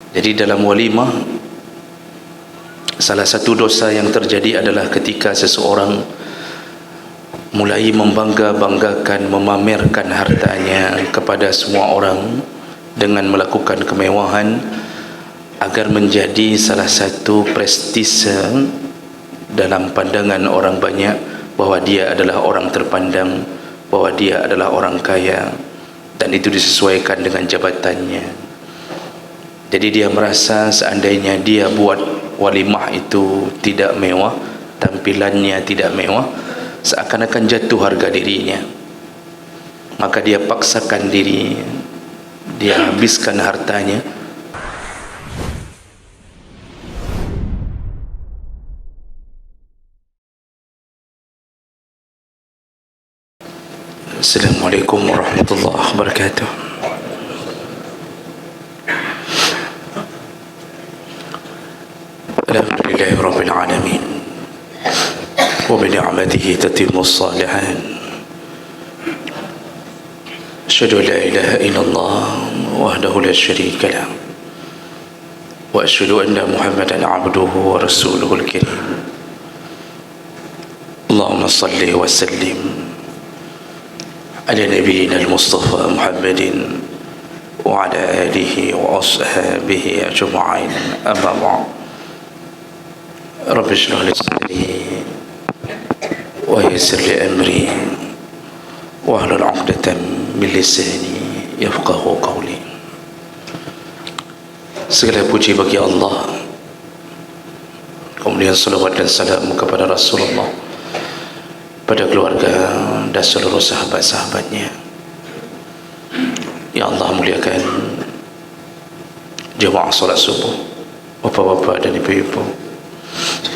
Jadi dalam walimah, salah satu dosa yang terjadi adalah ketika seseorang mulai membangga-banggakan, memamerkan hartanya kepada semua orang dengan melakukan kemewahan agar menjadi salah satu prestise dalam pandangan orang banyak bahawa dia adalah orang terpandang, bahawa dia adalah orang kaya, dan itu disesuaikan dengan jabatannya. Jadi dia merasa seandainya dia buat walimah itu tidak mewah, tampilannya tidak mewah, seakan-akan jatuh harga dirinya. Maka dia paksakan diri, dia habiskan hartanya. Assalamualaikum warahmatullahi wabarakatuh. Alhamdulillahi rabbil alamin, wa bi ni'matihi tatimmu shalihan. Asyhadu an la ilaha illallah wahdahu la syarika lah, wa asyhadu anna Muhammadan abduhu wa rasuluhul karim. Allahumma salli wa sallim ala nabiyyina al-Mustafa Muhammadin wa ala alihi wa ashabihi ajma'in. Amma ba'd. Rabbi shrah li sadri wa yassir li amri wa hlul 'uqdatam min lisani yafqahu qawli. Segala puji bagi Allah, kemudian salawat dan salam kepada Rasulullah, pada keluarga dan seluruh sahabat-sahabatnya. Ya Allah, muliakan jemaah solat subuh, bapa-bapa dan ibu-ibu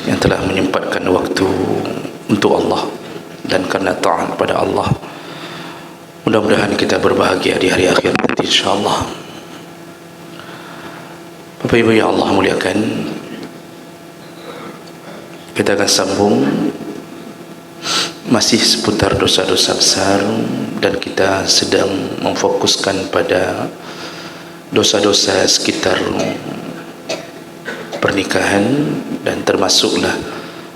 yang telah menyempatkan waktu untuk Allah dan karena taat pada Allah. Mudah-mudahan kita berbahagia di hari akhir nanti, insyaAllah. Bapak Ibu yang Allah muliakan, kita akan sambung masih seputar dosa-dosa besar, dan kita sedang memfokuskan pada dosa-dosa sekitar pernikahan, dan termasuklah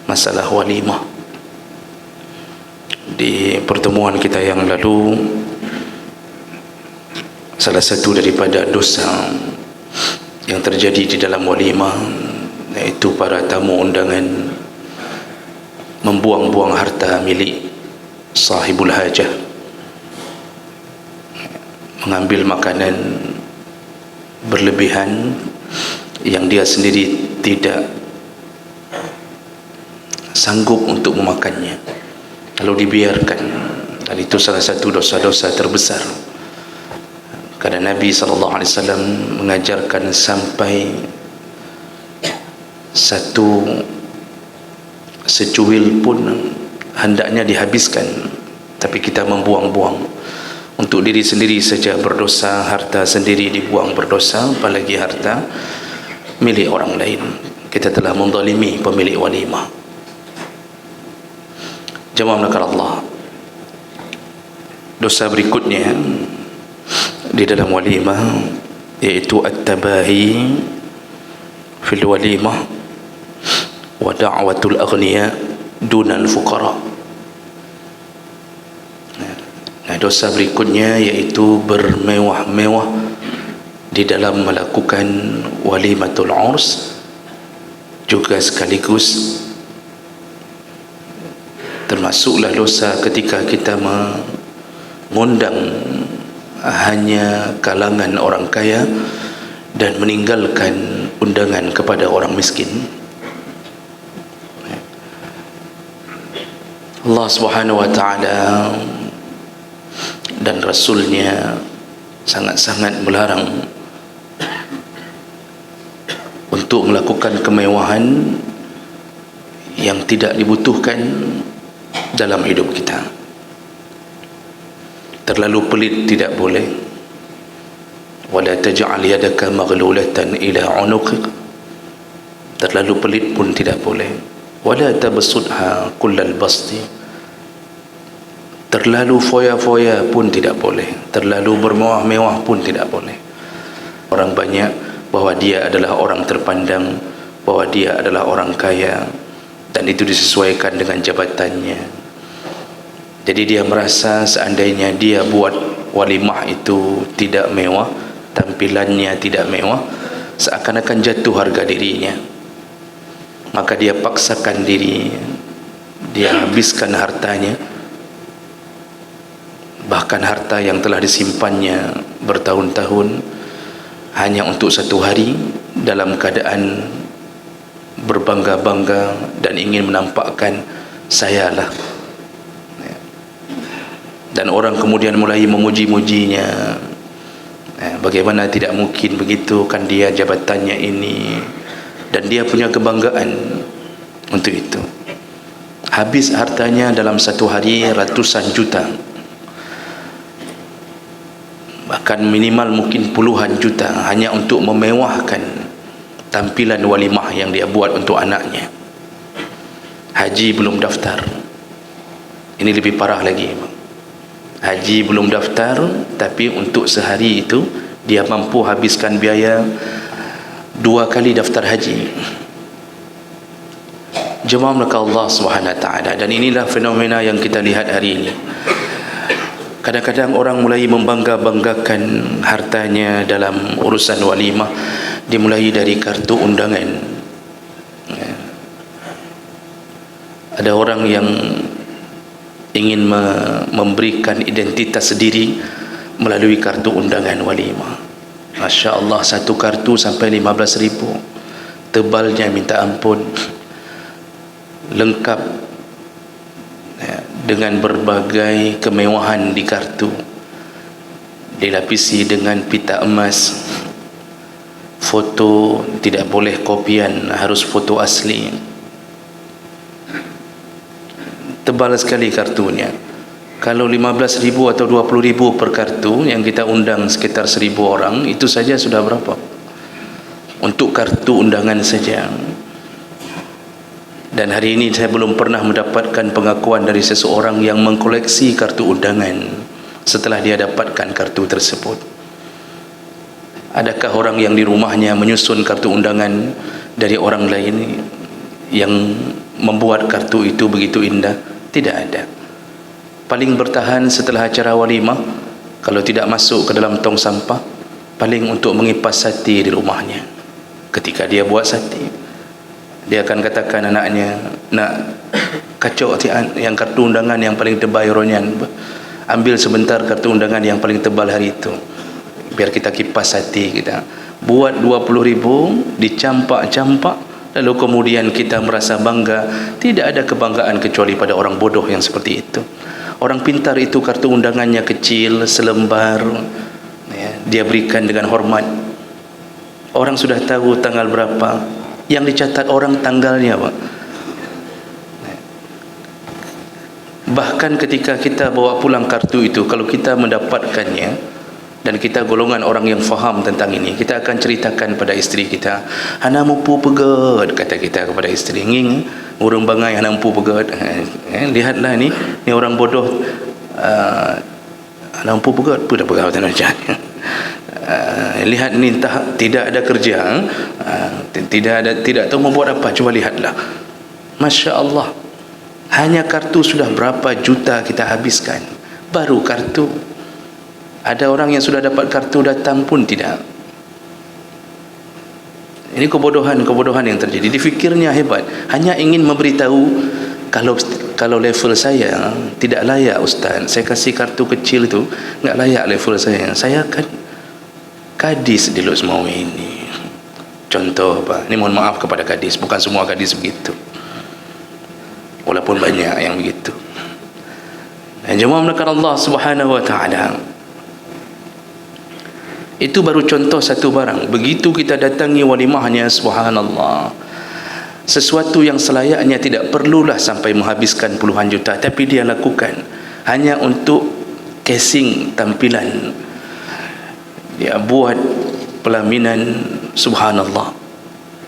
masalah walimah. Di pertemuan kita yang lalu, salah satu daripada dosa yang terjadi di dalam walimah yaitu para tamu undangan membuang-buang harta milik sahibul hajah, mengambil makanan berlebihan yang dia sendiri tidak sanggup untuk memakannya, lalu dibiarkan. Dan itu salah satu dosa-dosa terbesar, karena Nabi SAW mengajarkan sampai satu secuil pun hendaknya dihabiskan, tapi kita membuang-buang. Untuk diri sendiri saja berdosa, harta sendiri dibuang berdosa, apalagi harta milik orang lain. Kita telah menzalimi pemilik walimah. Jemaah nakal Allah, dosa berikutnya di dalam walimah yaitu at-tabahi fil walimah wa da'watul aghniya dunal fuqara. Nah, dosa berikutnya yaitu bermewah-mewah di dalam melakukan walimatul urs, juga sekaligus termasuklah dosa ketika kita mengundang hanya kalangan orang kaya dan meninggalkan undangan kepada orang miskin. Allah Subhanahu wa ta'ala dan Rasulnya sangat-sangat melarang untuk melakukan kemewahan yang tidak dibutuhkan dalam hidup kita. Terlalu pelit tidak boleh. Wala taj'al yadaka maghlulatan ila 'unuqik. Terlalu pelit pun tidak boleh. Wala tabsutha kullal basti. Terlalu foya-foya pun tidak boleh. Terlalu bermewah-mewah pun tidak boleh. Orang banyak bahwa dia adalah orang terpandang, bahwa dia adalah orang kaya, dan itu disesuaikan dengan jabatannya. Jadi dia merasa seandainya dia buat walimah itu tidak mewah, tampilannya tidak mewah, seakan-akan jatuh harga dirinya. Maka dia paksakan diri, dia habiskan hartanya, bahkan harta yang telah disimpannya bertahun-tahun, hanya untuk satu hari, dalam keadaan berbangga-bangga dan ingin menampakkan sayalah. Dan orang kemudian mulai memuji-mujinya. Bagaimana tidak mungkin begitu, kan dia jabatannya ini, dan dia punya kebanggaan untuk itu. Habis hartanya dalam satu hari ratusan juta, bahkan minimal mungkin puluhan juta, hanya untuk memewahkan tampilan walimah yang dia buat untuk anaknya. Haji belum daftar. Ini lebih parah lagi. Haji belum daftar, tapi untuk sehari itu dia mampu habiskan biaya 2 kali daftar haji. Jemaah Allah Subhanahu wa taala. Dan inilah fenomena yang kita lihat hari ini. Kadang-kadang orang mulai membangga-banggakan hartanya dalam urusan walimah, dimulai dari kartu undangan. Ada orang yang ingin memberikan identitas sendiri melalui kartu undangan walimah. Masya Allah, satu kartu sampai 15,000, tebalnya minta ampun, lengkap dengan berbagai kemewahan di kartu, dilapisi dengan pita emas, foto tidak boleh kopian, harus foto asli. Tebal sekali kartunya. Kalau 15,000 atau 20,000 per kartu, yang kita undang sekitar 1,000 orang, itu saja sudah berapa? Untuk kartu undangan saja. Dan hari ini saya belum pernah mendapatkan pengakuan dari seseorang yang mengkoleksi kartu undangan setelah dia dapatkan kartu tersebut. Adakah orang yang di rumahnya menyusun kartu undangan dari orang lain yang membuat kartu itu begitu indah? Tidak ada. Paling bertahan setelah acara walimah, kalau tidak masuk ke dalam tong sampah, paling untuk mengipas sate di rumahnya. Ketika dia buat sate, dia akan katakan anaknya, nak kacau yang kartu undangan yang paling tebal Ronyan, ambil sebentar kartu undangan yang paling tebal hari itu, biar kita kipas sate kita. Buat 20,000, dicampak-campak, lalu kemudian kita merasa bangga. Tidak ada kebanggaan kecuali pada orang bodoh yang seperti itu. Orang pintar itu kartu undangannya kecil, selembar, ya, dia berikan dengan hormat. Orang sudah tahu tanggal berapa, yang dicatat orang tanggalnya, Pak. Bahkan ketika kita bawa pulang kartu itu, kalau kita mendapatkannya dan kita golongan orang yang faham tentang ini, kita akan ceritakan pada isteri kita. Hana mampu pegat, kata kita kepada isteri, nging urang bangai hana mampu pegat. Lihatlah ni orang bodoh, hana mampu pegat, dah pegat tanah jahat. Lihat ni tidak ada kerja, tidak tahu membuat apa, cuba lihatlah. Masya Allah, hanya kartu sudah berapa juta kita habiskan, baru kartu. Ada orang yang sudah dapat kartu datang pun tidak. Ini kebodohan yang terjadi. Difikirnya hebat, hanya ingin memberitahu, kalau level saya tidak layak Ustaz, saya kasih kartu kecil itu enggak layak level saya. Saya kan gadis di Lok Semawi ini. Contoh Pak, ini mohon maaf kepada gadis, bukan semua gadis begitu, walaupun banyak yang begitu. Jemaah melakukan Allah Subhanahu wa taala. Itu baru contoh satu barang. Begitu kita datangi walimahnya, subhanallah, sesuatu yang selayaknya tidak perlulah sampai menghabiskan puluhan juta, tapi dia lakukan hanya untuk casing tampilan. Dia buat pelaminan, subhanallah.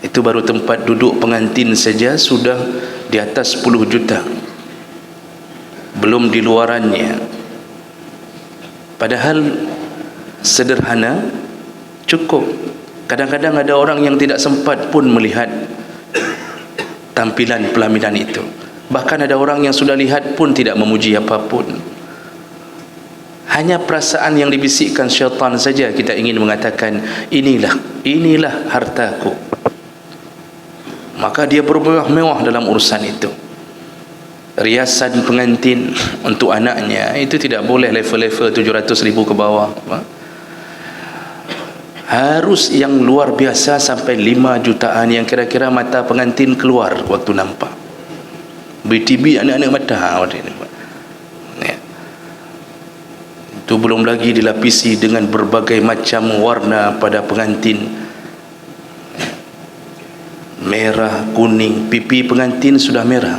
Itu baru tempat duduk pengantin saja sudah di atas 10 juta, belum di luarannya. Padahal sederhana, cukup Kadang-kadang ada orang yang tidak sempat pun melihat tampilan pelaminan itu. Bahkan ada orang yang sudah lihat pun tidak memuji apapun. Hanya perasaan yang dibisikkan syaitan saja kita ingin mengatakan, inilah hartaku. Maka dia bermewah-mewah dalam urusan itu. Riasan pengantin untuk anaknya itu tidak boleh level-level 700,000 ke bawah. Harus yang luar biasa sampai 5 jutaan yang kira-kira mata pengantin keluar waktu nampak. BTB anak-anak mata ya. Itu belum lagi dilapisi dengan berbagai macam warna pada pengantin. Merah, kuning, pipi pengantin sudah merah.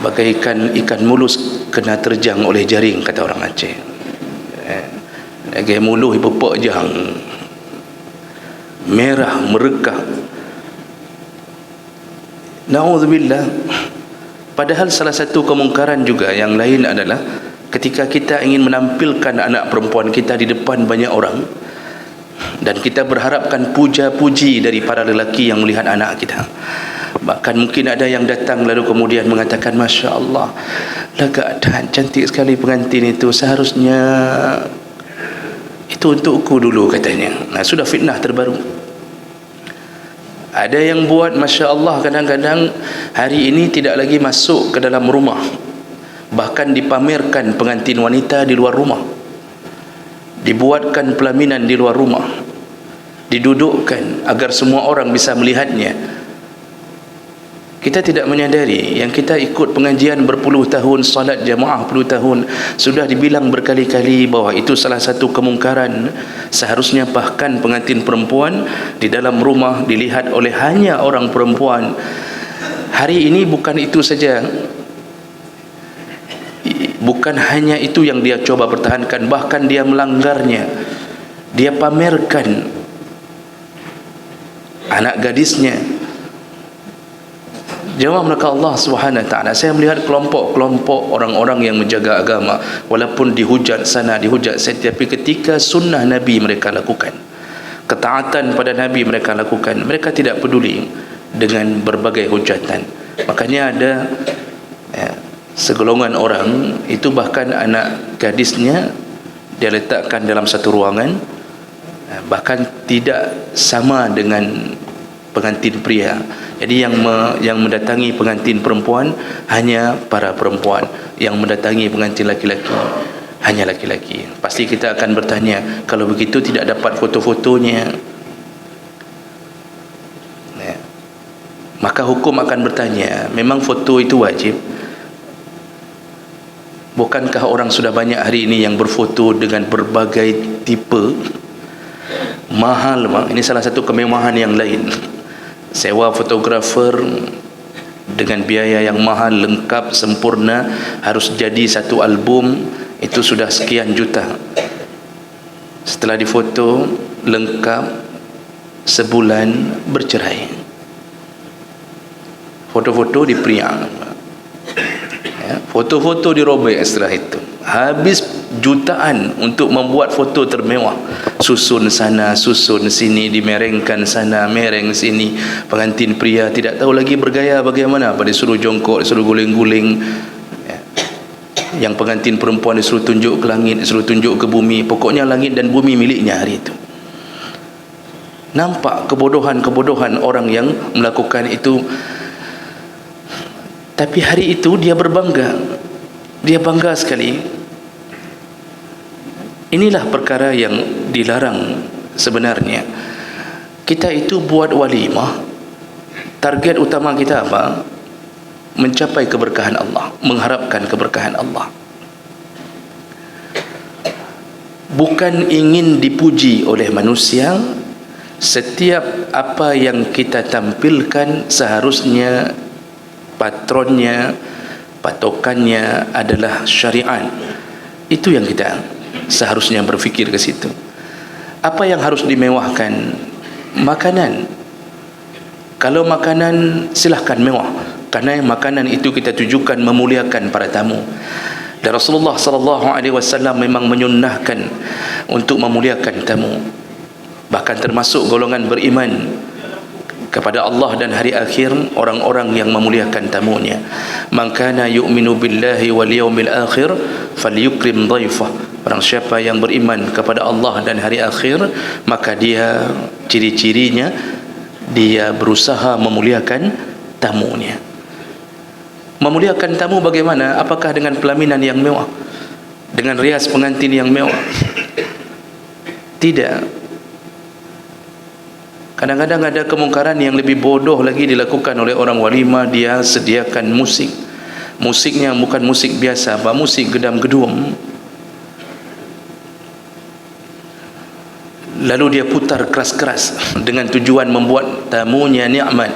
Bagaikan ikan mulus kena terjang oleh jaring, kata orang Aceh. Lagi muluh ipepok jang. Merah merekah. Na'udzubillah. Padahal salah satu kemungkaran juga yang lain adalah ketika kita ingin menampilkan anak perempuan kita di depan banyak orang dan kita berharapkan puja-puji dari para lelaki yang melihat anak kita. Bahkan mungkin ada yang datang lalu kemudian mengatakan, Masya Allah, lagak dan cantik sekali pengantin itu, seharusnya itu untukku dulu, katanya. Nah, sudah fitnah terbaru. Ada yang buat, Masya Allah, kadang-kadang hari ini tidak lagi masuk ke dalam rumah, bahkan dipamerkan pengantin wanita di luar rumah, dibuatkan pelaminan di luar rumah, didudukkan agar semua orang bisa melihatnya. Kita tidak menyadari yang kita ikut pengajian berpuluh tahun, salat jamaah puluh tahun, sudah dibilang berkali-kali bahwa itu salah satu kemungkaran. Seharusnya bahkan pengantin perempuan di dalam rumah dilihat oleh hanya orang perempuan. Hari ini bukan itu saja, bukan hanya itu yang dia coba pertahankan, bahkan dia melanggarnya. Dia pamerkan anak gadisnya. Jawab mereka Allah Subhanahu Wa Taala. Saya melihat kelompok-kelompok orang-orang yang menjaga agama, walaupun dihujat sana, dihujat sini, tapi ketika sunnah Nabi mereka lakukan, ketaatan pada Nabi mereka lakukan, mereka tidak peduli dengan berbagai hujatan. Makanya ada segolongan orang itu, bahkan anak gadisnya dia letakkan dalam satu ruangan, bahkan tidak sama dengan pengantin pria. Jadi yang mendatangi pengantin perempuan hanya para perempuan, yang mendatangi pengantin laki-laki hanya laki-laki. Pasti kita akan bertanya, kalau begitu tidak dapat foto-fotonya, maka hukum akan bertanya, memang foto itu wajib? Bukankah orang sudah banyak hari ini yang berfoto dengan berbagai tipe mahal? Ini salah satu kemewahan yang lain. Sewa fotografer dengan biaya yang mahal, lengkap, sempurna, harus jadi satu album, itu sudah sekian juta. Setelah difoto lengkap, sebulan bercerai. Foto-foto dipriang, foto-foto dirobek. Setelah itu habis jutaan untuk membuat foto termewah, susun sana, susun sini, dimerengkan sana, mereng sini. Pengantin pria tidak tahu lagi bergaya bagaimana, apa disuruh jongkok, disuruh guling-guling. Yang pengantin perempuan disuruh tunjuk ke langit, disuruh tunjuk ke bumi. Pokoknya langit dan bumi miliknya hari itu. Nampak kebodohan-kebodohan orang yang melakukan itu. Tapi hari itu dia berbangga, dia bangga sekali. Inilah perkara yang dilarang sebenarnya. Kita itu buat walimah, target utama kita apa? Mencapai keberkahan Allah, mengharapkan keberkahan Allah. Bukan ingin dipuji oleh manusia. Setiap apa yang kita tampilkan seharusnya patronnya, patokannya adalah syariat. Itu yang kita seharusnya berfikir ke situ. Apa yang harus dimewahkan? Makanan. Kalau makanan, silahkan mewah, karena makanan itu kita tujukan memuliakan para tamu. Dan Rasulullah SAW memang menyunnahkan untuk memuliakan tamu. Bahkan termasuk golongan beriman kepada Allah dan hari akhir, orang-orang yang memuliakan tamunya. Man kana yu'minu billahi wal yawmil akhir falyukrim dhaifah. Barang siapa yang beriman kepada Allah dan hari akhir, maka dia, ciri-cirinya, dia berusaha memuliakan tamunya. Memuliakan tamu bagaimana? Apakah dengan pelaminan yang mewah, dengan rias pengantin yang mewah? Tidak. Kadang-kadang ada kemungkaran yang lebih bodoh lagi dilakukan oleh orang walimah. Dia sediakan musik. Musiknya bukan musik biasa, musik gedam-gedum. Lalu dia putar keras-keras dengan tujuan membuat tamunya nikmat.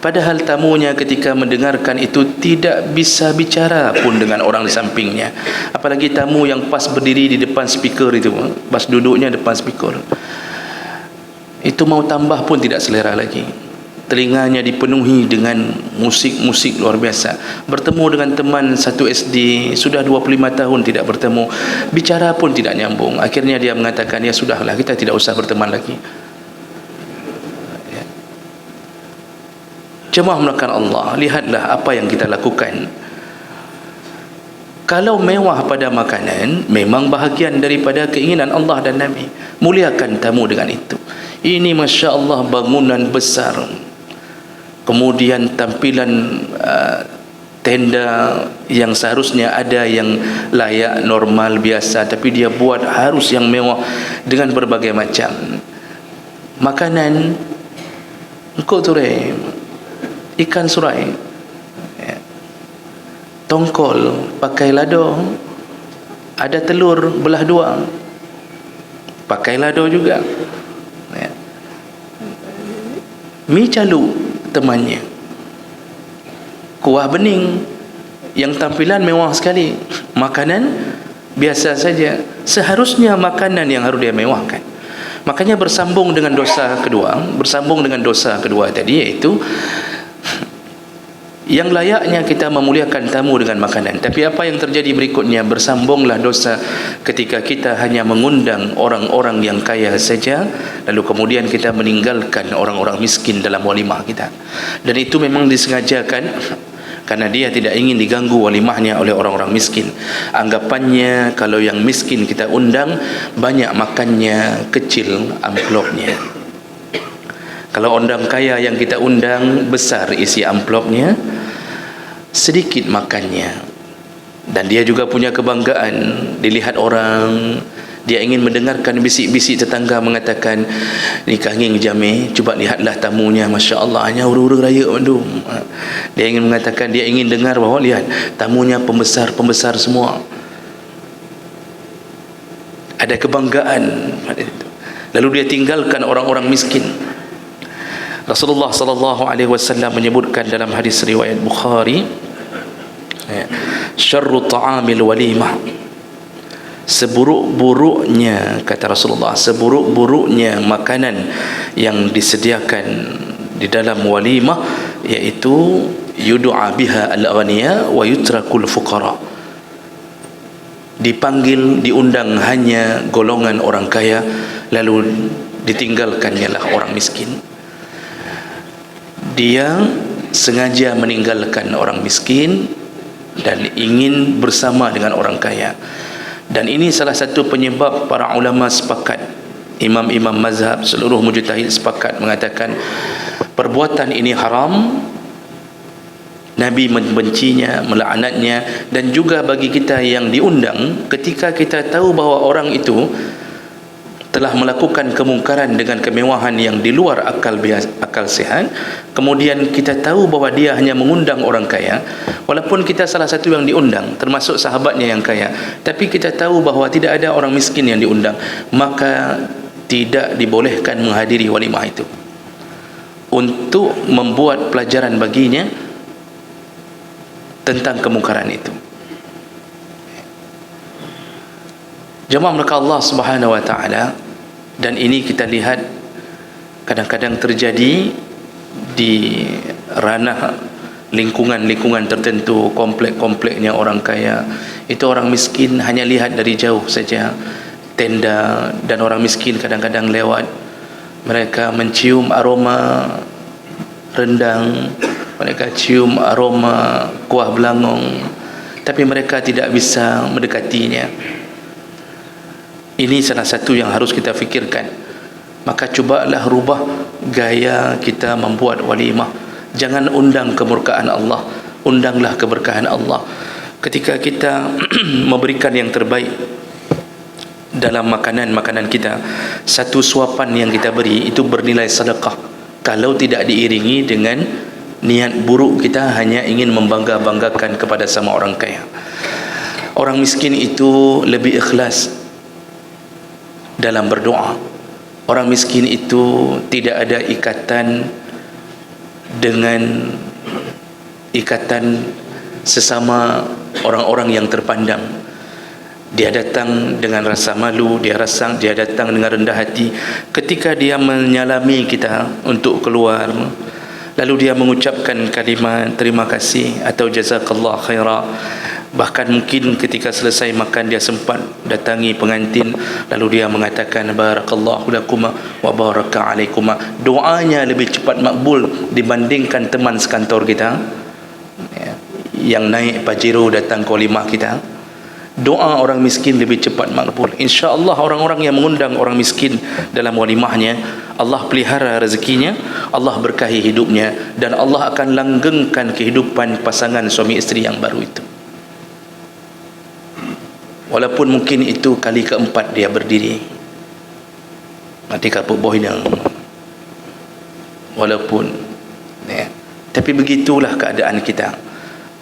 Padahal tamunya ketika mendengarkan itu tidak bisa bicara pun dengan orang di sampingnya. Apalagi tamu yang pas berdiri di depan speaker itu, pas duduknya depan speaker. Itu mau tambah pun tidak selera lagi. Telinganya dipenuhi dengan musik-musik luar biasa. Bertemu dengan teman satu SD, sudah 25 tahun tidak bertemu, bicara pun tidak nyambung. Akhirnya dia mengatakan, ya sudahlah, kita tidak usah berteman lagi. Jemaah melakukan Allah, lihatlah apa yang kita lakukan. Kalau mewah pada makanan, memang bahagian daripada keinginan Allah dan Nabi. Muliakan tamu dengan itu. Ini Masya Allah bangunan besar, kemudian tampilan tenda yang seharusnya ada yang layak, normal, biasa, tapi dia buat harus yang mewah dengan berbagai macam makanan. Engkau turai, ikan surai, tongkol pakai lado, ada telur belah dua pakai lado juga, mi calu temannya, kuah bening yang tampilan mewah sekali, makanan biasa saja. Seharusnya makanan yang harus dia mewahkan. Makanya bersambung dengan dosa kedua tadi, yaitu yang layaknya kita memuliakan tamu dengan makanan. Tapi apa yang terjadi berikutnya? Bersambunglah dosa ketika kita hanya mengundang orang-orang yang kaya saja, lalu kemudian kita meninggalkan orang-orang miskin dalam walimah kita. Dan itu memang disengajakan karena dia tidak ingin diganggu walimahnya oleh orang-orang miskin. Anggapannya kalau yang miskin kita undang, banyak makannya, kecil amplopnya. Kalau orang kaya yang kita undang, besar isi amplopnya, sedikit makannya. Dan dia juga punya kebanggaan, dilihat orang, dia ingin mendengarkan bisik-bisik tetangga mengatakan, ni kanging jame, cuba lihatlah tamunya, Masya Allah, hanya uru-uru raya bandung. Dia ingin mengatakan, dia ingin dengar bahawa lihat tamunya pembesar-pembesar semua. Ada kebanggaan. Lalu dia tinggalkan orang-orang miskin. Rasulullah sallallahu alaihi wasallam menyebutkan dalam hadis riwayat Bukhari, syarru ta'amil walimah, seburuk-buruknya, kata Rasulullah, seburuk-buruknya makanan yang disediakan di dalam walimah, yaitu yud'a biha al-aghniya wa yutrakul fuqara. Dipanggil, diundang hanya golongan orang kaya, lalu ditinggalkannya lah orang miskin. Dia sengaja meninggalkan orang miskin dan ingin bersama dengan orang kaya. Dan ini salah satu penyebab para ulama sepakat, imam-imam mazhab, seluruh mujtahid sepakat mengatakan perbuatan ini haram. Nabi membencinya, melaknatnya. Dan juga bagi kita yang diundang, ketika kita tahu bahawa orang itu telah melakukan kemungkaran dengan kemewahan yang di luar akal sehat, kemudian kita tahu bahawa dia hanya mengundang orang kaya, walaupun kita salah satu yang diundang, termasuk sahabatnya yang kaya, tapi kita tahu bahawa tidak ada orang miskin yang diundang, maka tidak dibolehkan menghadiri walimah itu, untuk membuat pelajaran baginya tentang kemungkaran itu. Jemaah melakukan Allah Subhanahu wa taala. Dan ini kita lihat kadang-kadang terjadi di ranah lingkungan-lingkungan tertentu, komplek-kompleknya orang kaya. Itu orang miskin hanya lihat dari jauh saja tenda, dan orang miskin kadang-kadang lewat Mereka mencium aroma rendang, mereka cium aroma kuah belangong, tapi mereka tidak bisa mendekatinya. Ini salah satu yang harus kita fikirkan. Maka cubalah rubah gaya kita membuat walimah. Jangan undang kemurkaan Allah, undanglah keberkahan Allah. Ketika kita memberikan yang terbaik dalam makanan-makanan kita, satu suapan yang kita beri itu bernilai sedekah. Kalau tidak diiringi dengan niat buruk kita hanya ingin membangga-banggakan kepada sama orang kaya. Orang miskin itu lebih ikhlas dalam berdoa. Orang miskin itu tidak ada ikatan dengan ikatan sesama orang-orang yang terpandang. Dia datang dengan rasa malu, dia datang dengan rendah hati. Ketika dia menyalami kita untuk keluar, lalu dia mengucapkan kalimat terima kasih atau jazakallah khairah. Bahkan mungkin ketika selesai makan dia sempat datangi pengantin, lalu dia mengatakan barakallahu lakuma wa baraka alaikuma. Doanya lebih cepat makbul dibandingkan teman sekantor kita yang naik Pajero datang ke walimah kita. Doa orang miskin lebih cepat makbul. InsyaAllah orang-orang yang mengundang orang miskin dalam walimahnya, Allah pelihara rezekinya, Allah berkahi hidupnya, dan Allah akan langgengkan kehidupan pasangan suami isteri yang baru itu. Walaupun mungkin itu kali keempat dia berdiri mati kapuk boh yang walaupun tapi begitulah keadaan kita.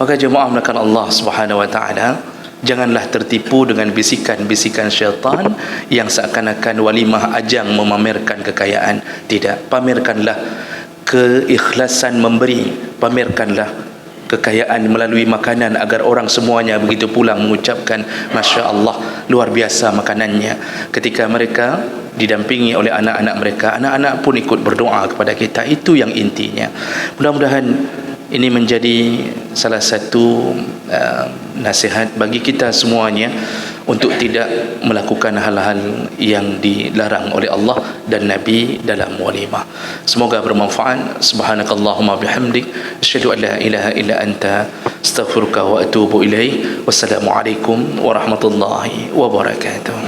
Maka jemaah melakukan Allah Subhanahu wa taala, janganlah tertipu dengan bisikan-bisikan syaitan yang seakan-akan walimah ajang memamerkan kekayaan. Tidak, pamerkanlah keikhlasan memberi, pamerkanlah kekayaan melalui makanan agar orang semuanya begitu pulang mengucapkan Masya Allah, luar biasa makanannya. Ketika mereka didampingi oleh anak-anak mereka, anak-anak pun ikut berdoa kepada kita. Itu yang intinya. Mudah-mudahan ini menjadi salah satu nasihat bagi kita semuanya untuk tidak melakukan hal-hal yang dilarang oleh Allah dan Nabi dalam walimah. Semoga bermanfaat. Subhanakallahumma bihamdik, asyhadu an la ilaha illa anta, astaghfiruka wa atubu ilaik. Wassalamualaikum warahmatullahi wabarakatuh.